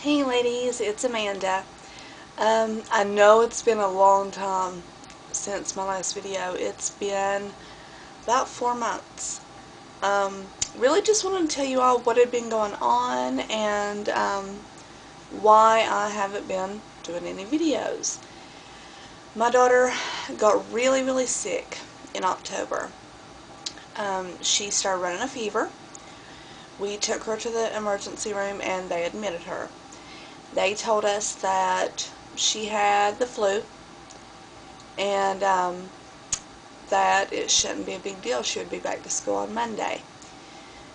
Hey ladies, it's Amanda. I know it's been a long time since my last video. It's been about 4 months. Really just wanted to tell you all what had been going on and why I haven't been doing any videos. My daughter got really sick in October. She started running a fever. We took her to the emergency room and they admitted her. They told us that she had the flu and that it shouldn't be a big deal. She would be back to school on Monday.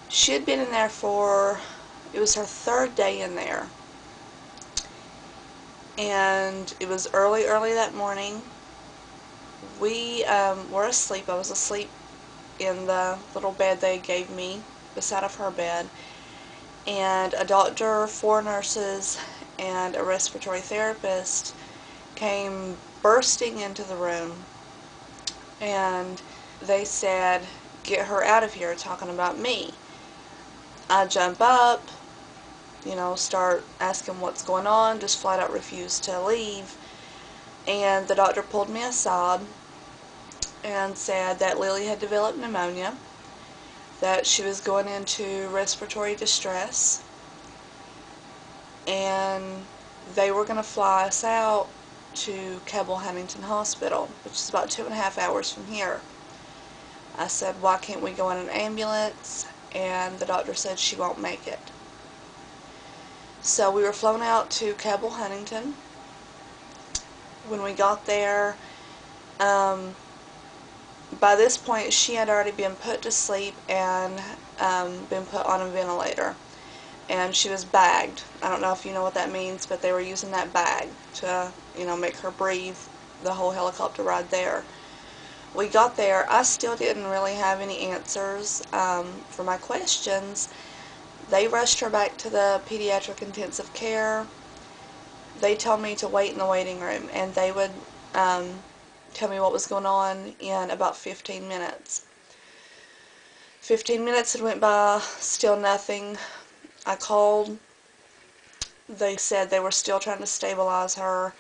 She had been in there it was her third day in there. And it was early that morning. We were asleep. I was asleep in the little bed they gave me beside of her bed. And a doctor, 4 nurses, and a respiratory therapist came bursting into the room, and they said, "Get her out of here," talking about me. I jump up, start asking what's going on, just flat out refuse to leave, and the doctor pulled me aside and said that Lily had developed pneumonia, that she was going into respiratory distress, and they were going to fly us out to Cabell Huntington Hospital, which is about 2.5 hours from here. I said, "Why can't we go in an ambulance?" And the doctor said she won't make it. So we were flown out to Cabell Huntington. When we got there, by this point she had already been put to sleep and been put on a ventilator. And she was bagged. I don't know if you know what that means, but they were using that bag to, make her breathe the whole helicopter ride there. We got there. I still didn't really have any answers for my questions. They rushed her back to the pediatric intensive care. They told me to wait in the waiting room, and they would tell me what was going on in about 15 minutes. 15 minutes had went by, still nothing. I called. They said they were still trying to stabilize her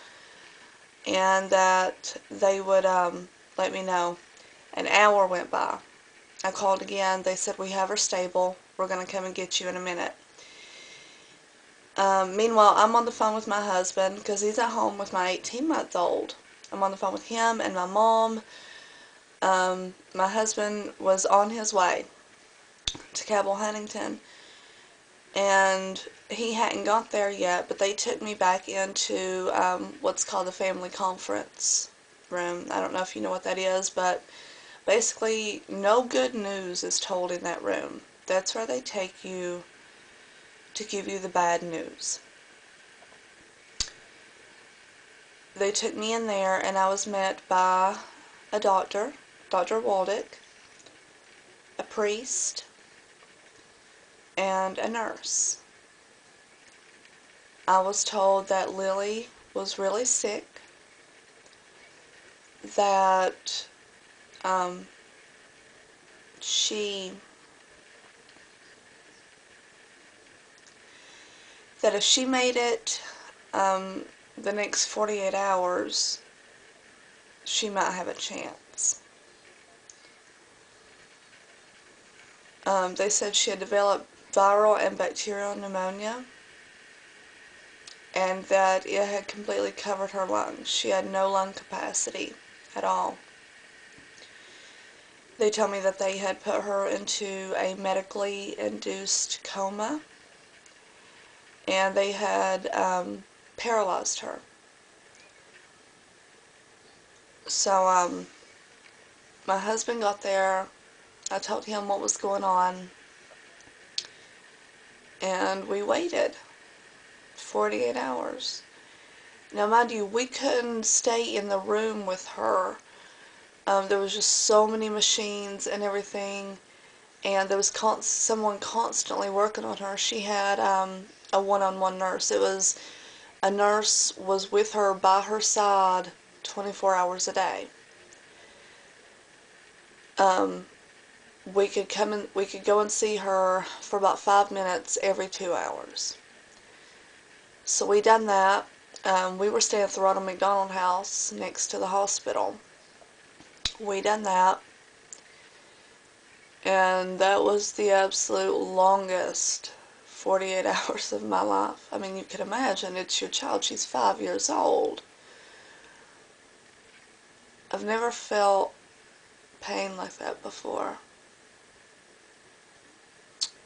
and that they would let me know. An hour went by. I called again. They said, "We have her stable. We're going to come and get you in a minute." Meanwhile, I'm on the phone with my husband because he's at home with my 18-month-old. I'm on the phone with him and my mom. My husband was on his way to Cabell Huntington, and he hadn't got there yet, but they took me back into what's called the family conference room. I don't know if you know what that is, but basically no good news is told in that room. That's where they take you to give you the bad news. They took me in there, and I was met by a doctor, Dr. Waldick, a priest, and a nurse. I was told that Lily was really sick, that if she made it the next 48 hours, she might have a chance. They said she had developed viral and bacterial pneumonia, and that it had completely covered her lungs. She had no lung capacity at all. They told me that they had put her into a medically induced coma, and they had paralyzed her. So my husband got there. I told him what was going on, and we waited 48 hours. Now, mind you, we couldn't stay in the room with her. There was just so many machines and everything, and there was someone constantly working on her. She had a one-on-one nurse. A nurse was with her by her side 24 hours a day. We could go and see her for about 5 minutes every 2 hours. So we done that. We were staying at the Ronald McDonald House next to the hospital. We done that, and that was the absolute longest 48 hours of my life. I mean, you can imagine, it's your child. She's 5 years old. I've never felt pain like that before.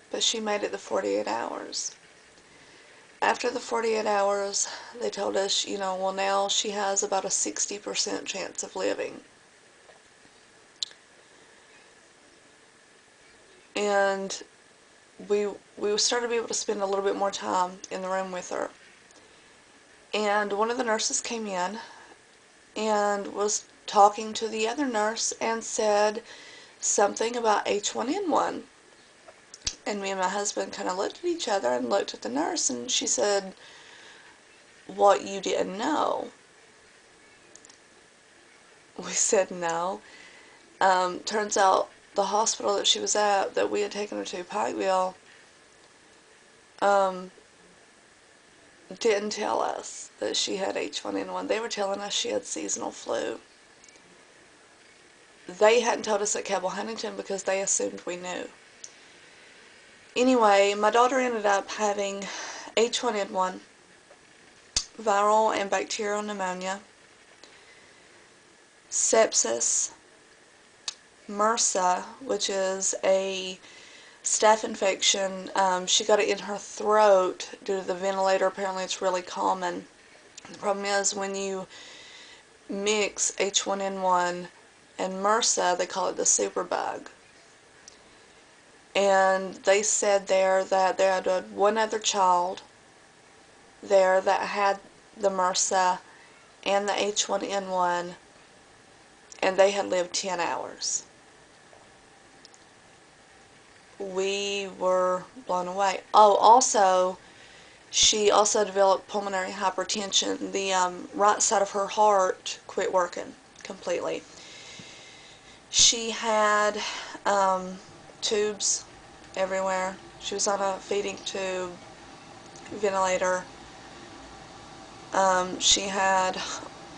But she made it the 48 hours. After the 48 hours, they told us, well, now she has about a 60% chance of living. And we started to be able to spend a little bit more time in the room with her. And one of the nurses came in and was talking to the other nurse and said something about H1N1. And me and my husband kind of looked at each other and looked at the nurse, and she said, "What, you didn't know?" We said no. Turns out the hospital that she was at, that we had taken her to, Pikeville, didn't tell us that she had H1N1. They were telling us she had seasonal flu. They hadn't told us at Cabell Huntington because they assumed we knew. Anyway, my daughter ended up having H1N1, viral and bacterial pneumonia, sepsis, MRSA, which is a staph infection. She got it in her throat due to the ventilator. Apparently it's really common. The problem is when you mix H1N1 and MRSA, they call it the superbug. And they said there that they had one other child there that had the MRSA and the H1N1, and they had lived 10 hours. We were blown away. Oh, also, she also developed pulmonary hypertension. The right side of her heart quit working completely. She had tubes everywhere. She was on a feeding tube, ventilator. She had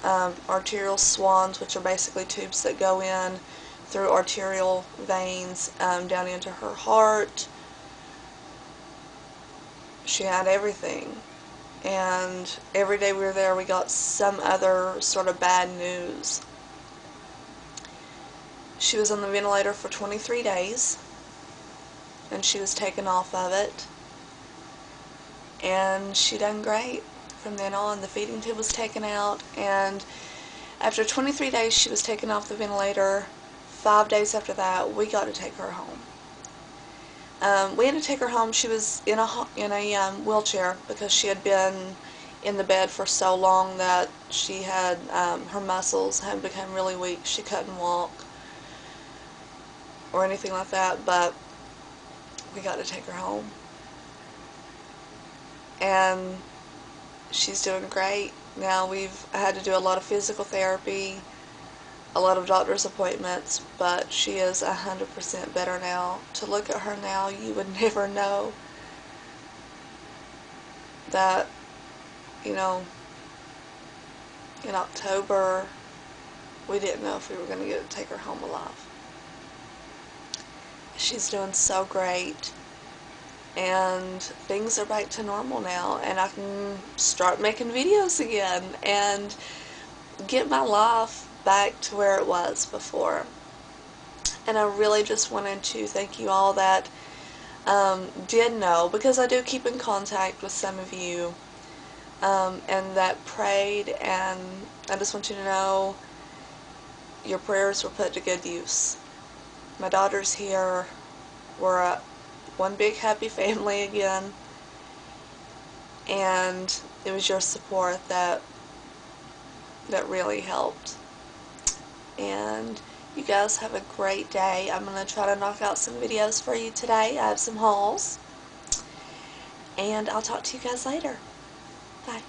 arterial swans, which are basically tubes that go in through arterial veins down into her heart. She had everything. And every day we were there, we got some other sort of bad news. She was on the ventilator for 23 days, and she was taken off of it, and she done great. From then on, the feeding tube was taken out, and after 23 days she was taken off the ventilator. 5 days after that, we got to take her home. We had to take her home. She was in a wheelchair because she had been in the bed for so long that she had, her muscles had become really weak. She couldn't walk or anything like that, but we got to take her home. And she's doing great. Now we've had to do a lot of physical therapy, a lot of doctor's appointments, but she is 100% better now. To look at her now, you would never know that, in October, we didn't know if we were going to get to take her home alive. She's doing so great, and things are back to normal now, and I can start making videos again and get my life back to where it was before. And I really just wanted to thank you all that did know, because I do keep in contact with some of you, and that prayed, and I just want you to know your prayers were put to good use. My daughter's here. We're one big happy family again, and it was your support that really helped. And you guys have a great day. I'm going to try to knock out some videos for you today. I have some hauls, and I'll talk to you guys later. Bye.